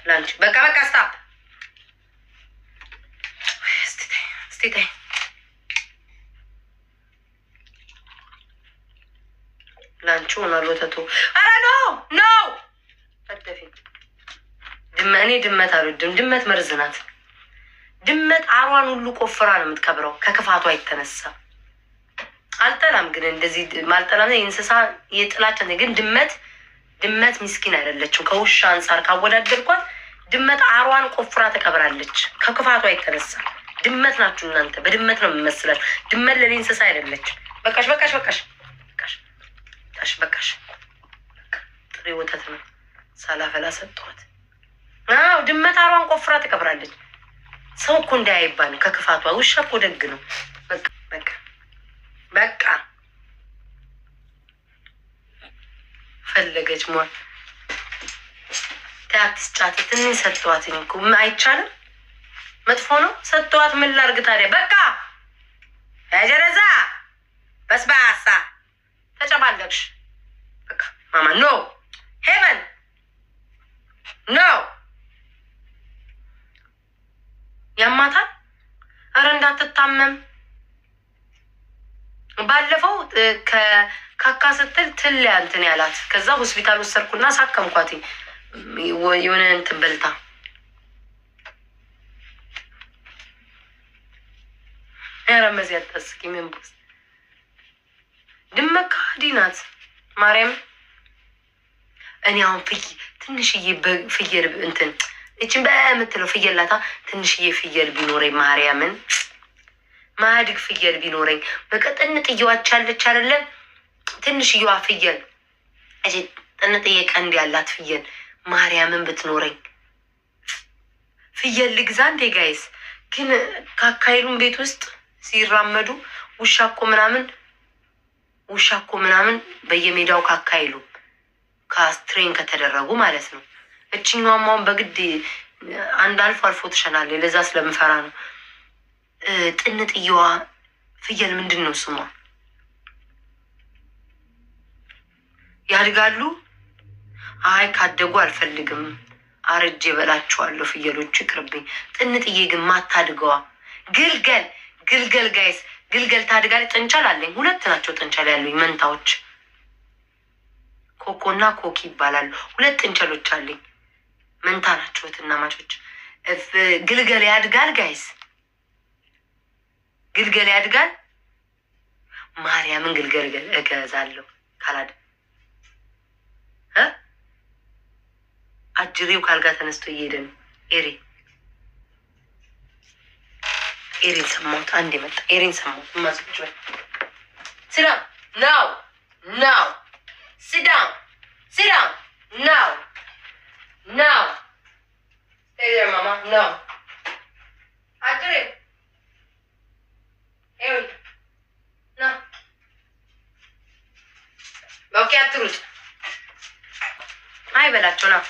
ላንቺ በቃ ስታፕ ስቴታይ ላንቺ ሆኗል ወተቱ። ኧረ ኖ አትደፊ። እኔ ድመት አልወድም። ድመት መርዝ ናት። ድመት አሯን ሁሉ ቆፍራ ነው የምትቀብረው ከክፋቷ የተነሳ። አልጠላም ግን እንደዚህ ማልጠላም የእንስሳ የጥላቻ ግን ድመት ምስኪን አይደለችም። ከውሻ አንጻር ካወዳደርኳት ድመት አሯን ቆፍራ ተቀብራለች ከክፋቷ የተነሳ። ድመት ናችሁ እናንተ። በድመት ነው የምመስላችሁ። ድመት ለኔ እንስሳ አይደለች። በቃሽ። ጥሬ ወተት ነው ሳላፈላ ሰጠኋት። አዎ ድመት አሯን ቆፍራ ተቀብራለች። ሰው እኮ እንዳያይባን ከክፋቷ። ውሻ እኮ ደግ ነው። በቃ ፈለገች ሟ ታትስጫት ትንሽ ሰጠኋት እኮ አይቻልም። መጥፎ ነው ሰጠኋት። ምን ላድርግ ታዲያ? በቃ ያጀረዛ በስባሳ ተጨማለቅሽ። በቃ ማማ ኖ ሄቨን ኖ ያማታል። አረ እንዳትታመም። ባለፈው ካካ ስትል ትል እንትን ያላት ከዛ ሆስፒታል ወሰድኩና ሳከምኳት። የሆነ እንትን በልታ ያረመዝ ያታስቂ ምን ቦስ ድመካ ዲናት ማርያም። እኔ አሁን ትንሽዬ ፍየል እንትን እቺን በምትለው ፍየላታ ትንሽዬ ፍየል ቢኖረኝ ማርያምን ማድግ ፍየል ቢኖረኝ በቀጥነት እየዋቻለች አይደለ? ትንሽዬዋ ፍየል እጂ ጥንጥዬ ቀንድ ያላት ፍየል ማርያምን ብትኖረኝ ፍየል ልግዛ እንዴ ጋይስ? ግን ካካይሉን ቤት ውስጥ ሲራመዱ ውሻ እኮ ምናምን በየሜዳው ካካይሉ ካስትሬን ከተደረጉ ማለት ነው። እችኛዋማውን በግድ አንድ አልፎ ትሸናለ። ለዛ ስለምፈራ ነው። ጥንጥየዋ ፍየል ምንድን ነው ስሟ? ያድጋሉ? አይ ካደጉ አልፈልግም። አረጀ በላቸዋለሁ። ፍየሎቹ ይቅርብኝ። ጥንጥዬ ግን ማታድገዋ ግልገል ጋይስ ግልገል ታድጋለች። ጥንቸል አለኝ። 2 ናቸው ጥንቸል ያሉኝ መንታዎች። ኮኮና ኮኪ ይባላሉ። 2 ጥንቸሎች አለኝ። መንታ ናቸው እህትማማቾች። ግልገል ያድጋል ጋይስ። ግልገል ያድጋል። ማርያምን ግልገል እገዛለሁ ካላድ አጅሬው ካልጋ ተነስቶ እየሄደ ነው። ኤሪን ሰማሁት። አንድ መጣ። ኤሪን ሰማሁት። ማስብጭ ሲዳም ናው ሲዳም ናው Stay there, Mama. No. Ajre. Hey. No. Okay, atruç. Ay belacho na.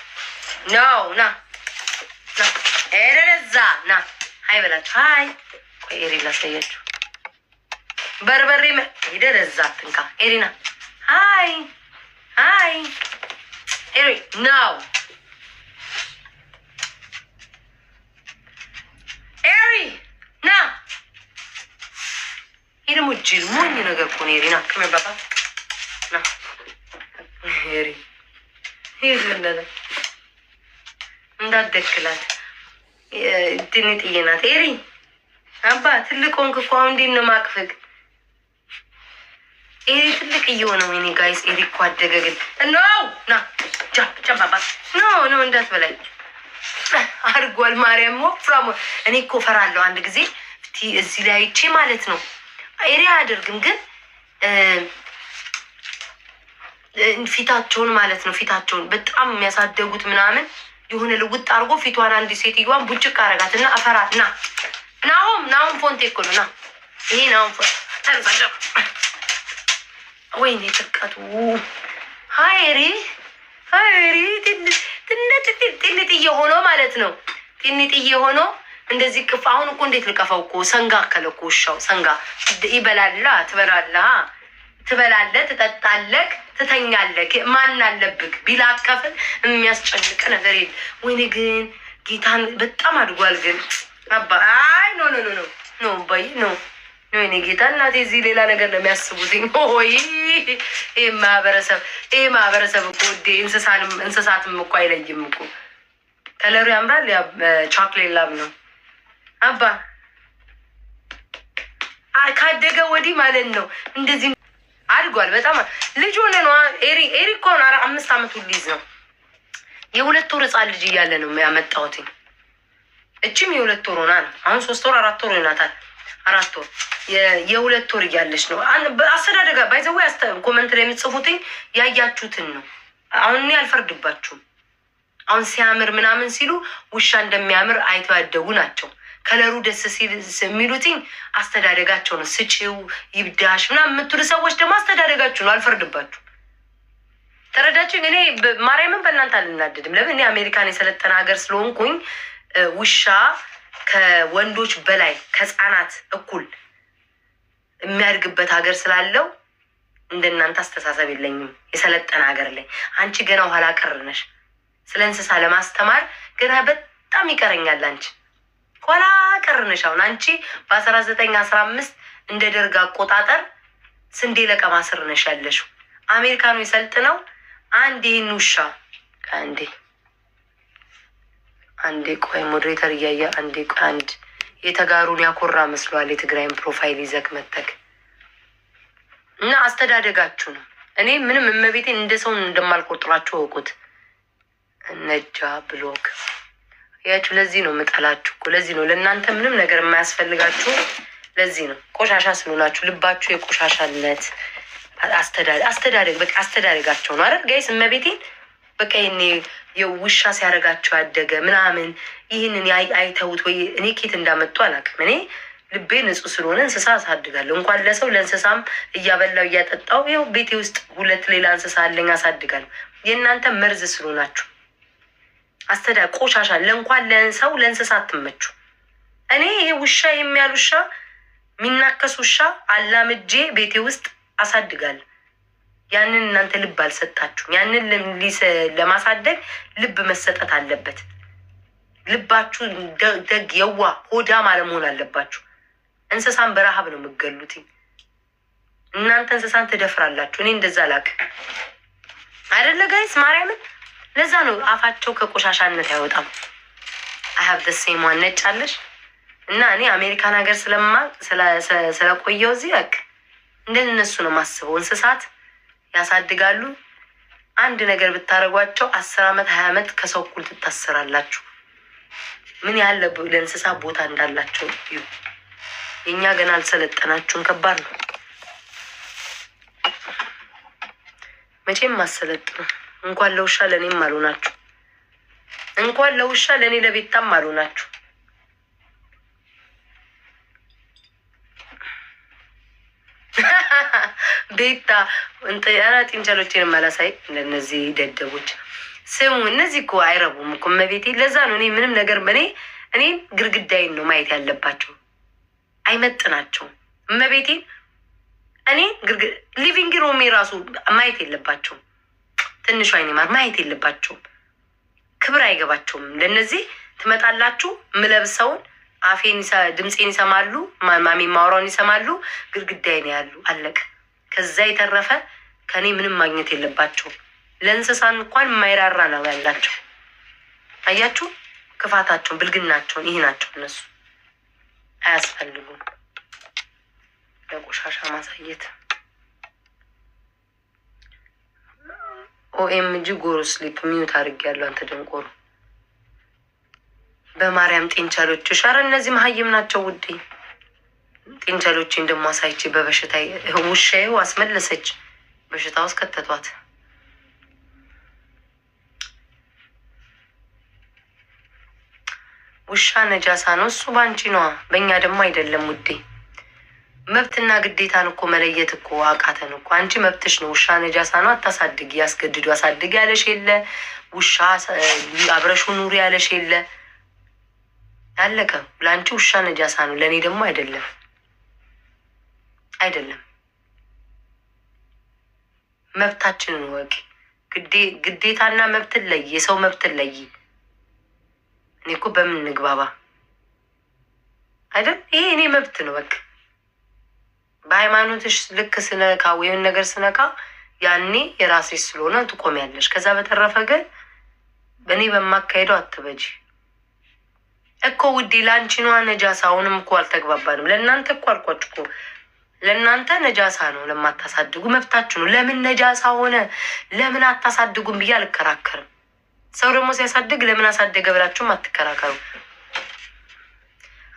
No, na. Na. Ereza na. Ay belacho. Ay. Koy erila sayecho. Barbari me. Ereza tinka. Erina. Hi. Eri. No. ና ይሄ ደግሞ ጅል ሞኝ ነገር እኮ ነው። ና ከመባባ ና ሄሪ ይዘለለ እንዳትደክላት ትንጥዬ ናት። ሄሪ አባ ትልቅ ሆንክ እኮ አሁን እንዴት ነው ማቅፈግ? ሄሪ ትልቅ እየሆነ ወይኔ ጋይስ ሄሪ እኮ አደገ። ግን ኖ ና ጃባባ ኖ እንዳትበላኝ አርጓል። ማርያም ወፍራም። እኔ እኮ ፈራለሁ አንድ ጊዜ እዚህ ላይ አይቼ ማለት ነው። ኤሪያ አያደርግም ግን ፊታቸውን ማለት ነው። ፊታቸውን በጣም የሚያሳደጉት ምናምን የሆነ ልውጥ አድርጎ ፊቷን አንድ ሴትዮዋን ቡጭቅ አረጋትና አፈራት። ናሁን ፎንቴ እኮ ነው። ና ይሄ ናሁን ፎንቴ ተንሳጀ ወይኔ ተቀጡ ሃይሪ ትንጥዬ ሆኖ ማለት ነው። ትንጥዬ ሆኖ እንደዚህ ቅፍ። አሁን እኮ እንዴት ልቀፈው እኮ ሰንጋ አከለ እኮ ውሻው። ሰንጋ ይበላላ ትበላለህ፣ ትጠጣለህ ትተኛለህ። ማን አለብክ ቢላከፍል የሚያስጨንቅ ነገር የለም። ወይኔ ግን ጌታን በጣም አድጓል። ግን አባ አይ ኖ ኖ ኖ ኖ ኖ ባይ ኖ ወይኔ ጌታ እናቴ እዚህ ሌላ ነገር ነው የሚያስቡትኝ። ሆይ ይህ ማህበረሰብ እኮ እንስሳትም እኮ አይለይም እኮ። ከለሩ ያምራል። ያ ቻክሌት ላብ ነው አባ ካደገ ወዲህ ማለት ነው እንደዚህ አድጓል። በጣም ልጅ ሆነ ነው። ኤሪክ እኮ 5 ዓመቱ ሊይዝ ነው። የ2 ወር ህፃን ልጅ እያለ ነው ያመጣሁት። እችም የ2 ወር ሆና ነው። አሁን 3 ወር 4 ወር ይሆናታል። 4 ወር የ2 ወር እያለች ነው። አስተዳደጋ ባይዘው ኮመንት ላይ የምትጽፉትኝ ያያችሁትን ነው። አሁን እኔ አልፈርድባችሁም። አሁን ሲያምር ምናምን ሲሉ ውሻ እንደሚያምር አይተው ያደጉ ናቸው። ከለሩ ደስ ሲል የሚሉትኝ አስተዳደጋቸው ነው። ስጪው ይብዳሽ ምናምን የምትሉ ሰዎች ደግሞ አስተዳደጋችሁ ነው። አልፈርድባችሁ። ተረዳችሁኝ? እኔ ማርያምን በእናንተ አልናደድም። ለምን? እኔ አሜሪካን የሰለጠነ ሀገር ስለሆንኩኝ ውሻ ከወንዶች በላይ ከህፃናት እኩል የሚያድግበት ሀገር ስላለው እንደናንተ አስተሳሰብ የለኝም። የሰለጠነ ሀገር ላይ አንቺ ገና ኋላ ቀር ነሽ። ስለ እንስሳ ለማስተማር ገና በጣም ይቀረኛል። አንቺ ኋላ ቀር ነሽ። አሁን አንቺ በ1915 እንደ ደርግ አቆጣጠር ስንዴ ለቀማ ስር ነሽ ያለሽው። አሜሪካኑ የሰልጥነው አንድ ይህን ውሻ አንዴ ቆይ ሞዴሬተር እያየ አንዴ ቆይ አንድ የተጋሩን ያኮራ መስሏል። የትግራይን ፕሮፋይል ይዘክ መተክ እና አስተዳደጋችሁ ነው። እኔ ምንም እመቤቴን እንደ ሰውን እንደማልቆጥራችሁ እወቁት። ነጃ ብሎክ ያችሁ ለዚህ ነው የምጠላችሁ እኮ። ለዚህ ነው ለእናንተ ምንም ነገር የማያስፈልጋችሁ። ለዚህ ነው ቆሻሻ ስለሆናችሁ። ልባችሁ የቆሻሻነት አስተዳደግ በቃ አስተዳደጋቸው ነው አይደል ጋይስ? እመቤቴን በቃ ይሄኔ የውሻ ሲያደርጋቸው ያደገ ምናምን ይህንን አይተውት ወይ እኔ ኬት እንዳመጡ አላውቅም። እኔ ልቤ ንጹህ ስለሆነ እንስሳ አሳድጋለሁ። እንኳን ለሰው ለእንስሳም እያበላው እያጠጣው ይኸው ቤቴ ውስጥ 2 ሌላ እንስሳ አለኝ አሳድጋለሁ። የእናንተ መርዝ ስለሆናችሁ ቆሻሻ ለእንኳን ለሰው ለእንስሳ አትመቹ። እኔ ይሄ ውሻ የሚያል ውሻ የሚናከስ ውሻ አላምጄ ቤቴ ውስጥ አሳድጋለሁ። ያንን እናንተ ልብ አልሰጣችሁም። ያንን ለማሳደግ ልብ መሰጠት አለበት። ልባችሁ ደግ የዋ ሆዳም አለመሆን አለባችሁ። እንስሳን በረሃብ ነው የምትገሉት። እናንተ እንስሳን ትደፍራላችሁ። እኔ እንደዛ አላውቅም አይደለ ጋይስ? ማርያምን ለዛ ነው አፋቸው ከቆሻሻነት አይወጣም። አሀብ ደሴማ ነጫለሽ እና እኔ አሜሪካን ሀገር ስለቆየው እዚህ በቃ እንደነሱ ነው ማስበው። እንስሳት ያሳድጋሉ። አንድ ነገር ብታረጓቸው 10 ዓመት 20 ዓመት ከሰው እኩል ትታሰራላችሁ። ምን ያህል ለእንስሳ ቦታ እንዳላቸው እዩ። የእኛ ገና አልሰለጠናችሁም። ከባድ ነው። መቼም አሰለጥኑ። እንኳን ለውሻ ለእኔም አልሆናችሁ። እንኳን ለውሻ ለእኔ ለቤታም አልሆናችሁ። ቤታ ጢንቸሎቼን ማላሳይ ለእነዚህ ደደቦች ስሙ። እነዚህ እኮ አይረቡም እኮ መቤቴ። ለዛ ነው እኔ ምንም ነገር እኔ ግርግዳይን ነው ማየት ያለባቸው። አይመጥናቸውም መቤቴ። እኔ ሊቪንግ ሮሜ ራሱ ማየት የለባቸውም። ትንሿ አይኔማር ማየት የለባቸውም። ክብር አይገባቸውም። ለእነዚህ ትመጣላችሁ ምለብሰውን አፌን ድምፄን ይሰማሉ፣ ማሚ ማውራውን ይሰማሉ፣ ግርግዳይን ያሉ አለቀ። ከዛ የተረፈ ከኔ ምንም ማግኘት የለባቸውም። ለእንስሳን እንኳን የማይራራ ነው ያላቸው። አያችሁ ክፋታቸውን፣ ብልግናቸውን። ይህ ናቸው እነሱ። አያስፈልጉም ለቆሻሻ ማሳየት። ኦኤምጂ ጎሮ ስሊፕ ሚዩት አድርጌያለሁ። አንተ ደንቆሮ በማርያም ጤንቻሎች ሻረ። እነዚህ መሀይም ናቸው ውዴ። ጤንቻሎችን ደግሞ አሳይቼ በበሽታ ውሻዬው አስመለሰች። በሽታ ውስጥ ከተቷት። ውሻ ነጃሳ ነው። እሱ ባንቺ ነዋ፣ በእኛ ደግሞ አይደለም ውዴ። መብትና ግዴታን እኮ መለየት እኮ አቃተን እኮ። አንቺ መብትሽ ነው። ውሻ ነጃሳ ነው አታሳድጊ፣ ያስገድዱ አሳድጊ ያለሽ የለ። ውሻ አብረሹ ኑሪ ያለሽ የለ። ያለቀ። ለአንቺ ውሻ ነጃሳ ነው፣ ለእኔ ደግሞ አይደለም። መብታችንን ወቂ። ግዴታና መብትን ለይ፣ የሰው መብትን ለይ። እኔ እኮ በምን ንግባባ አይደል? ይሄ እኔ መብት ነው በቃ። በሃይማኖትሽ ልክ ስነካ ወይም ነገር ስነካ ያኔ የራስሽ ስለሆነ ትቆሚያለሽ። ከዛ በተረፈ ግን በእኔ በማካሄደው አትበጂ እኮ ውዴ። ለአንቺ ነዋ ነጃሳ። አሁንም እኮ አልተግባባንም። ለእናንተ እኮ አልኳችሁ እኮ ለእናንተ ነጃሳ ነው። ለማታሳድጉ መብታችሁ ነው። ለምን ነጃሳ ሆነ ለምን አታሳድጉም ብዬ አልከራከርም። ሰው ደግሞ ሲያሳድግ ለምን አሳደገ ብላችሁም አትከራከሩ።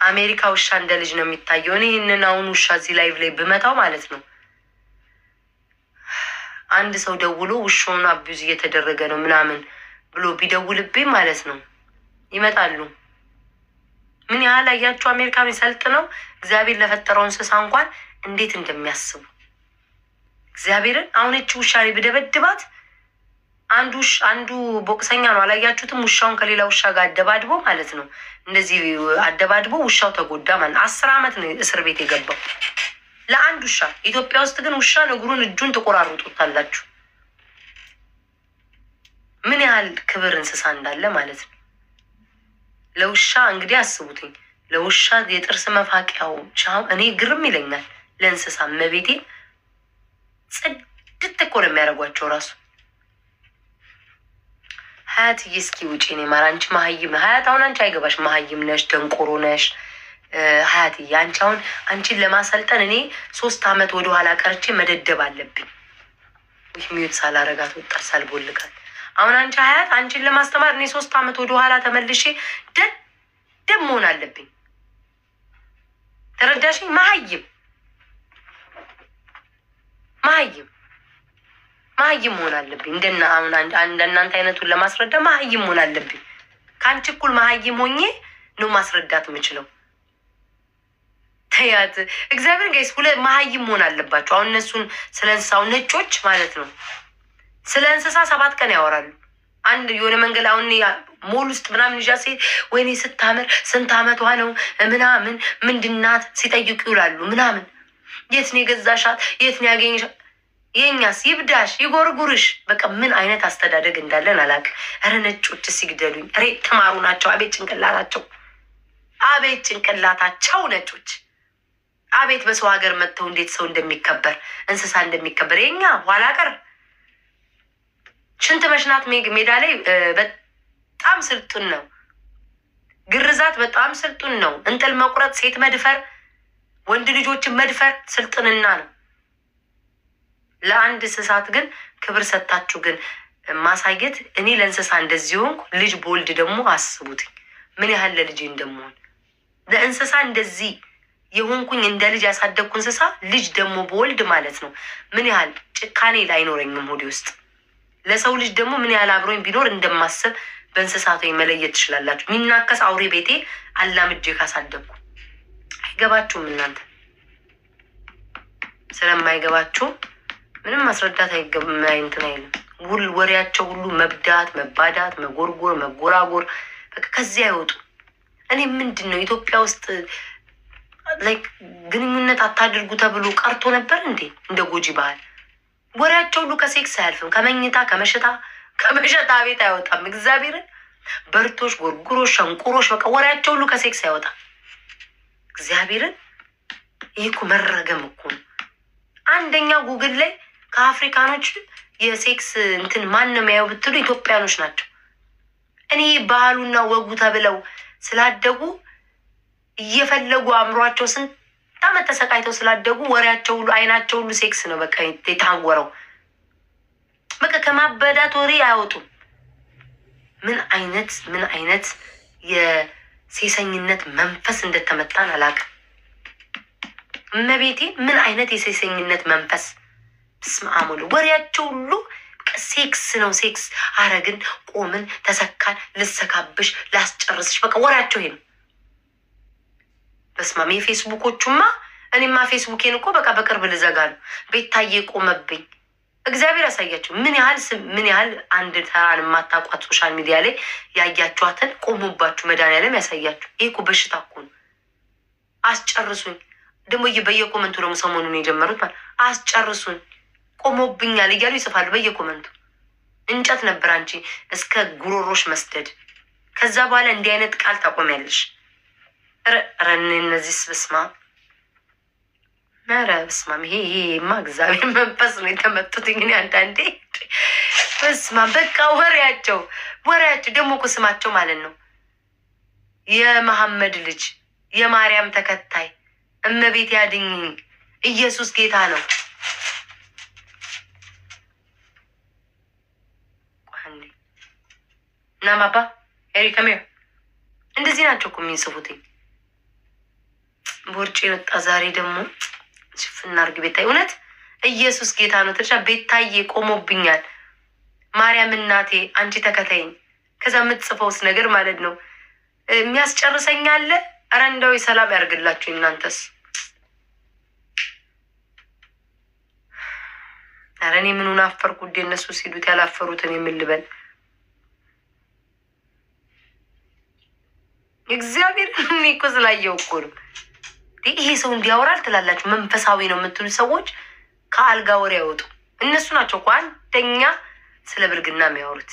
አሜሪካ ውሻ እንደ ልጅ ነው የሚታየው። እኔ ይህንን አሁን ውሻ እዚህ ላይቭ ላይ ብመታው ማለት ነው አንድ ሰው ደውሎ ውሻውን አቢዩዝ እየተደረገ ነው ምናምን ብሎ ቢደውልብኝ ማለት ነው ይመጣሉ። ምን ያህል አያችሁ አሜሪካን ሰልጥነው እግዚአብሔር ለፈጠረው እንስሳ እንኳን እንዴት እንደሚያስቡ እግዚአብሔርን። አሁን እቺ ውሻ ላይ ብደበድባት አንዱ ቦክሰኛ ነው አላያችሁትም? ውሻውን ከሌላ ውሻ ጋር አደባድቦ ማለት ነው እንደዚህ አደባድቦ ውሻው ተጎዳ ማለት 10 ዓመት ነው እስር ቤት የገባው ለአንድ ውሻ። ኢትዮጵያ ውስጥ ግን ውሻ እግሩን እጁን ተቆራርጦታላችሁ። ምን ያህል ክብር እንስሳ እንዳለ ማለት ነው። ለውሻ እንግዲህ አስቡትኝ፣ ለውሻ የጥርስ መፋቂያው ቻው እኔ ግርም ይለኛል። ለእንስሳ መቤቴ ጽድት እኮ ነው የሚያደርጓቸው ራሱ። ሀያት እስኪ ውጪ ነው ማራ። አንቺ መሀይም ሀያት፣ አሁን አንቺ አይገባሽ፣ መሀይም ነሽ፣ ደንቆሮ ነሽ ሀያት። አንቺ አሁን አንቺን ለማሰልጠን እኔ 3 ዓመት ወደ ኋላ ቀርቼ መደደብ አለብኝ። ይህ ሚዩት ሳላረጋት ወጣር ሳልቦልካት። አሁን አንቺ ሀያት አንቺን ለማስተማር እኔ 3 ዓመት ወደ ኋላ ተመልሼ ደም መሆን አለብኝ። ተረዳሽኝ? መሀይም መሆን አለብኝ። እንደናንተ አይነቱን ለማስረዳ መሀይም መሆን አለብኝ። ከአንቺ እኩል መሀይም ሆኜ ነው ማስረዳት የምችለው። ተያት እግዚአብሔር ጋይስ መሀይም መሆን አለባቸው። አሁን እነሱን ስለ እንስሳው ነጮች ማለት ነው ስለ እንስሳ 7 ቀን ያወራሉ። አንድ የሆነ መንገድ አሁን ሞል ውስጥ ምናምን ይዣ ሴት ወይኔ ስታምር ስንት ዓመቷ ነው ምናምን ምንድናት ሲጠይቁ ይውላሉ ምናምን። የት ነው የገዛሻት? የት ነው ያገኘሻት? የኛስ ይብዳሽ ይጎርጉርሽ። በቃ ምን አይነት አስተዳደግ እንዳለን አላውቅም። ኧረ ነጮች ሲግደሉኝ። ኧረ ተማሩ ናቸው። አቤት ጭንቅላታቸው ነጮች። አቤት በሰው ሀገር መጥተው እንዴት ሰው እንደሚከበር እንስሳ እንደሚከበር። የኛ ኋላ ቀር ሽንት መሽናት ሜዳ ላይ በጣም ስልጡን ነው። ግርዛት በጣም ስልጡን ነው። እንጥል መቁረጥ፣ ሴት መድፈር፣ ወንድ ልጆችን መድፈር ስልጥንና ነው። ለአንድ እንስሳት ግን ክብር ሰጣችሁ ግን ማሳየት። እኔ ለእንስሳ እንደዚህ ሆንኩ። ልጅ በወልድ ደግሞ አስቡት ምን ያህል ለልጅ እንደምሆን። ለእንስሳ እንደዚህ የሆንኩኝ እንደ ልጅ ያሳደግኩ እንስሳ ልጅ ደግሞ በወልድ ማለት ነው ምን ያህል ጭካኔ ላይኖረኝም ሆዴ ውስጥ። ለሰው ልጅ ደግሞ ምን ያህል አብሮኝ ቢኖር እንደማስብ በእንስሳት መለየት ትችላላችሁ። የሚናከስ አውሬ ቤቴ አላምጄ ካሳደግኩ። አይገባችሁም እናንተ። ስለማይገባችሁ ምንም ማስረዳት እንትን አይልም። ወሬያቸው ሁሉ መብዳት፣ መባዳት፣ መጎርጎር፣ መጎራጎር በቃ ከዚህ አይወጡ። እኔ ምንድን ነው ኢትዮጵያ ውስጥ ግንኙነት አታድርጉ ተብሎ ቀርቶ ነበር እንዴ? እንደ ጎጂ ባህል ወሬያቸው ሁሉ ከሴክስ አያልፍም። ከመኝታ ከመሸታ ቤት አይወጣም። እግዚአብሔርን በርቶሽ፣ ጎርጉሮሽ፣ ሸንቁሮሽ በቃ ወሬያቸው ሁሉ ከሴክስ አይወጣም። እግዚአብሔርን ይህ እኮ መረገም እኮ ነው። አንደኛ ጉግል ላይ ከአፍሪካኖች የሴክስ እንትን ማን ነው የሚያየው ብትሉ ኢትዮጵያኖች ናቸው። እኔ ባህሉና ወጉ ተብለው ስላደጉ እየፈለጉ አእምሯቸው ስንት ዓመት ተሰቃይተው ስላደጉ ወሬያቸው ሁሉ አይናቸው ሁሉ ሴክስ ነው በቃ የታወረው። በቃ ከማበዳት ወሬ አያወጡም። ምን አይነት የሴሰኝነት መንፈስ እንደተመታን አላውቅም። እመቤቴ ምን አይነት የሴሰኝነት መንፈስ ስማሙሉ ወሬያቸው ሁሉ ሴክስ ነው። ሴክስ አረግን፣ ቆምን፣ ተሰካን፣ ልሰካብሽ፣ ላስጨርስሽ በቃ ወሬያቸው ይሄ ነው። በስማም የፌስቡኮቹማ እኔማ ፌስቡኬን እኮ በቃ በቅርብ ልዘጋ ነው። ቤታዬ ቆመብኝ። እግዚአብሔር ያሳያችሁ ምን ያህል አንድ ተራን የማታውቋት ሶሻል ሚዲያ ላይ ያያችኋትን ቆሙባችሁ። መድኃኒዓለም ያሳያችሁ። ይሄ እኮ በሽታ እኮ ነው። አስጨርሱኝ ደግሞ በየኮመንቱ ደግሞ ሰሞኑን የጀመሩት ማለት አስጨርሱኝ። ቆሞብኛል እያሉ ይጽፋሉ በየኮመንቱ። እንጨት ነበር አንቺ እስከ ጉሮሮሽ መስደድ። ከዛ በኋላ እንዲህ አይነት ቃል ታቆሚያለሽ። ረን እነዚህ ስብስማ ኧረ በስማም ይሄማ እግዚአብሔር መንፈስ ነው የተመጡት። እንግዲህ አንዳንዴ በስማም በቃ ወሬያቸው ደግሞ እኮ ስማቸው ማለት ነው የመሐመድ ልጅ የማርያም ተከታይ እመቤት ያድኝኝ ኢየሱስ ጌታ ነው። እና ማባ ኤሪከሜር እንደዚህ ናቸው እኮ የሚጽፉትኝ። ቦርጭ የወጣ ዛሬ ደግሞ ሽፍና አርግ ቤታይ እውነት ኢየሱስ ጌታ ነው ትልሻ ቤታዬ ቆሞብኛል። ማርያም እናቴ አንቺ ተከታይኝ። ከዛ የምትጽፈውስ ነገር ማለት ነው የሚያስጨርሰኝ አለ። ኧረ እንደው ሰላም ያርግላችሁ እናንተስ። ኧረ እኔ ምኑን አፈርኩ እንደ እነሱ ሲሉት ያላፈሩትን የምልበል እግዚአብሔር እኔ እኮ ስላየው እኮ ነው። ይሄ ሰው እንዲያወራል ትላላችሁ። መንፈሳዊ ነው የምትሉ ሰዎች ከአልጋ ወሬ ያወጡ እነሱ ናቸው እኮ አንደኛ ስለ ብልግና የሚያወሩት።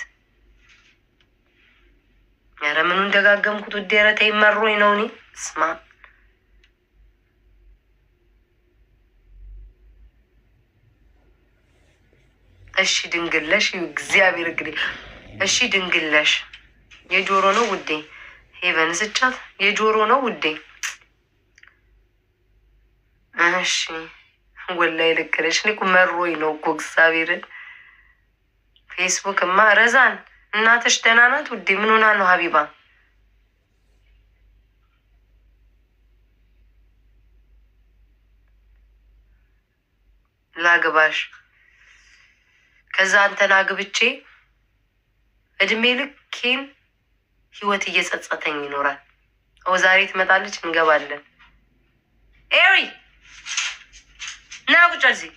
ኧረ ምኑን ደጋገምኩት ውዴ። ኧረ ተይ መሮኝ ነው። እኔ ስማ እሺ ድንግለሽ እግዚአብሔር እንግዲህ እሺ ድንግለሽ የጆሮ ነው ውዴ። ሄቨን ስጫት የጆሮ ነው ውዴ። እሺ ወላሂ ልክ ነሽ። እኔ እኮ መሮኝ ነው እኮ እግዚአብሔርን። ፌስቡክማ ረዛን እናትሽ ደህና ናት ውዴ? ምን ሆና ነው ሀቢባ? ላግባሽ ከዛ አንተን አግብቼ እድሜ ልኬን ህይወት እየጸጸተኝ ይኖራል። ዛሬ ትመጣለች እንገባለን። ኤሪ ና ቁጭ እዚህ።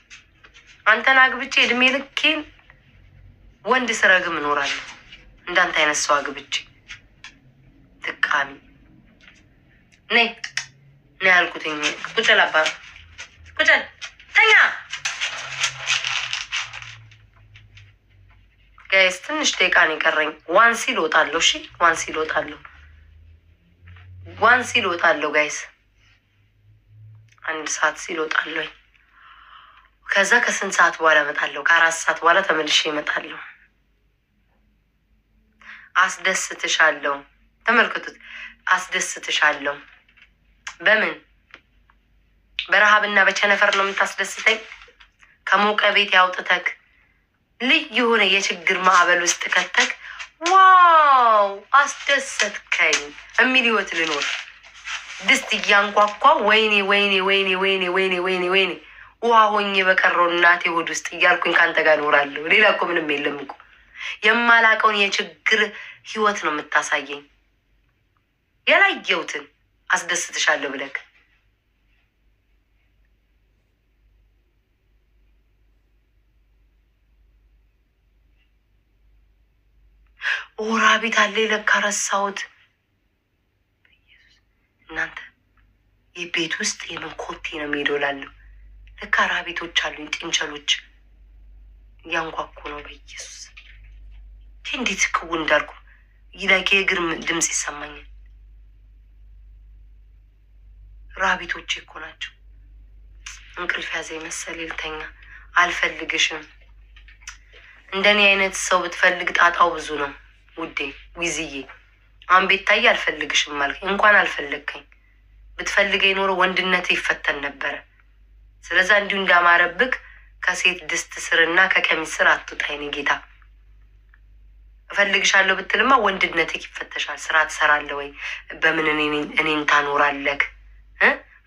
አንተን አግብቼ እድሜ ልኬን ወንድ ስረግም እኖራለሁ። እንዳንተ አይነት ሰው አግብቼ ትቃሚ ነይ ነይ ያልኩትኝ። ቁጭል አባ ቁጭል ተኛ። ጋይስ ትንሽ ደቂቃ ነው የቀረኝ። ዋን ሲል እወጣለሁ። እሺ ዋን ሲል እወጣለሁ። ዋን ሲል እወጣለሁ ጋይስ። 1 ሰዓት ሲል እወጣለሁ። ከዛ ከስንት ሰዓት በኋላ እመጣለሁ? ከ4 ሰዓት በኋላ ተመልሼ እመጣለሁ። አስደስትሻለሁ። ተመልከቱት። አስደስትሻለሁ። በምን በረሃብና በቸነፈር ነው የምታስደስተኝ? ከሞቀ ቤት ያውጥተክ ልዩ የሆነ የችግር ማዕበል ውስጥ ከተክ ዋው አስደሰትከኝ የሚል ህይወት ልኖር። ድስት እያንኳኳ ወይኔ ወይኔ ወይኔ ወይኔ ወይኔ ወይኔ ወይኔ ውሃ ሆኜ በቀረው እናቴ ሆድ ውስጥ እያልኩኝ ከአንተ ጋር እኖራለሁ። ሌላ እኮ ምንም የለም እኮ። የማላቀውን የችግር ህይወት ነው የምታሳየኝ። ያላየሁትን አስደስትሻለሁ ብለክ ኦራ ቤት አለ ለካ ረሳሁት። እናንተ የቤት ውስጥ የምን ኮቴ ነው የሚሄደው እላለሁ። ለካ ራቤቶች አሉኝ ጥንቸሎች እያንኳኩ ነው። በኢየሱስ እንዴት ክው እንዳልኩ ይላክ የእግር ድምፅ ይሰማኛል። ራቢቶቼ እኮ ናቸው። እንቅልፍ ያዘኝ መሰል ልተኛ። አልፈልግሽም። እንደኔ አይነት ሰው ብትፈልግ ጣጣው ብዙ ነው ውዴ። ዊዝዬ አሁን ቤታዬ አልፈልግሽም ማለት እንኳን አልፈለግከኝ ብትፈልገኝ ኖሮ ወንድነት ይፈተን ነበረ። ስለዛ እንዲሁ እንዳማረብክ ከሴት ድስት ስርና ከቀሚስ ስር አትውጣ የኔ ጌታ። እፈልግሻለሁ ብትልማ ወንድነትክ ይፈተሻል። ስራ ትሰራለህ ወይ? በምን እኔን ታኖራለክ?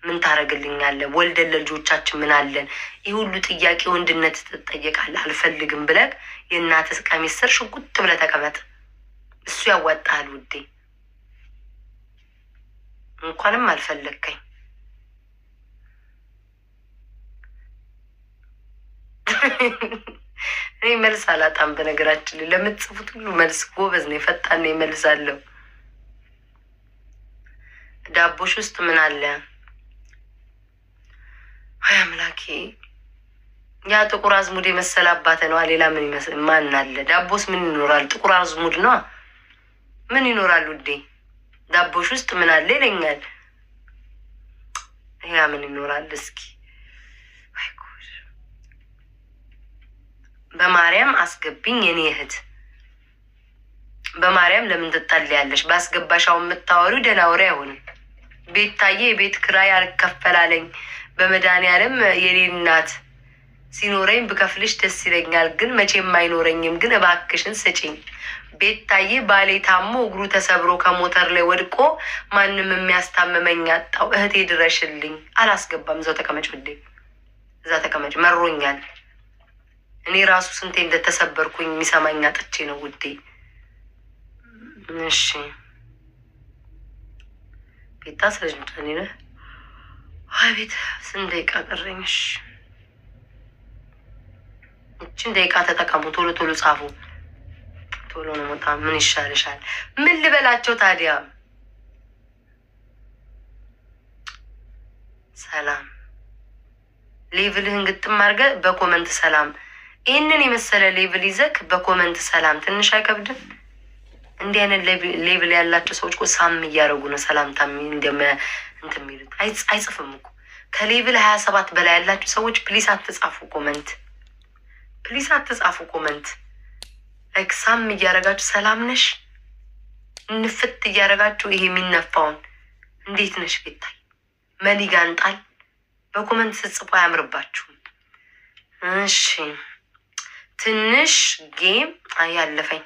ምን ታረግልኛለህ? ወልደን ለልጆቻችን ምን አለን? ይህ ሁሉ ጥያቄ ወንድነት ትጠየቃለህ። አልፈልግም ብለህ የእናትህ ቀሚስ ስር ሽጉጥ ብለህ ተቀመጥ። እሱ ያዋጣሃል ውዴ። እንኳንም አልፈለግከኝ። እኔ መልስ አላጣም። በነገራችን ላይ ለምትጽፉት ሁሉ መልስ ጎበዝ ነው፣ የፈጣን ነው፣ ይመልሳለሁ። ዳቦሽ ውስጥ ምን አለ? አይ አምላኬ፣ ያ ጥቁር አዝሙድ የመሰለ አባተ ነዋ። ሌላ ምን ይመስል ማን አለ? ዳቦስ ምን ይኖራል? ጥቁር አዝሙድ ነዋ። ምን ይኖራል ውዴ? ዳቦሽ ውስጥ ምን አለ ይለኛል። ያ ምን ይኖራል? እስኪ በማርያም አስገብኝ የኔ እህት። በማርያም ለምን ትጣልያለሽ? ባስገባሻው የምታወሪው ደህና ወሬ አይሆንም። ቤታዬ የቤት ክራይ አልከፈላለኝ። በመድኃኒዓለም የኔ እናት ሲኖረኝ ብከፍልሽ ደስ ይለኛል፣ ግን መቼም አይኖረኝም። ግን እባክሽን ስጪኝ። ቤታዬ ባሌ ታሞ እግሩ ተሰብሮ ከሞተር ላይ ወድቆ ማንም የሚያስታምመኝ አጣው። እህቴ ድረሽልኝ። አላስገባም። እዛው ተቀመጭ ውዴ፣ እዛ ተቀመጭ። መሮኛል። እኔ ራሱ ስንቴ እንደተሰበርኩኝ የሚሰማኝ አጥቼ ነው ውዴ። እሺ ቤታ ስለጅምጠኔ ነ ቤት ስንት ደቂቃ ቀረኝሽ? እችን ደቂቃ ተጠቀሙ። ቶሎ ቶሎ ጻፉ። ቶሎ ነው ሞታ። ምን ይሻልሻል? ምን ልበላቸው ታዲያ? ሰላም ሌቭልህን ግጥም አድርገህ በኮመንት ሰላም። ይህንን የመሰለ ሌቭል ይዘክ በኮመንት ሰላም ትንሽ አይከብድም? እንዲህ አይነት ሌቭል ያላቸው ሰዎች እኮ ሳም እያደረጉ ነው ሰላምታ እንትን የሚሉት። አይጽፍም እኮ ከሌቭል 27 በላይ ያላቸው ሰዎች ፕሊስ አትጻፉ ኮመንት። ፕሊስ አትጻፉ ኮመንት። ላይክ ሳም እያደረጋችሁ ሰላም ነሽ እንፍት እያደረጋችሁ ይሄ የሚነፋውን እንዴት ነሽ ቤታይ መሊጋንጣል በኮመንት ስጽፎ አያምርባችሁም። እሺ ትንሽ ጌም ያለፈኝ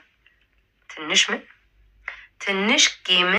ትንሽ ጌም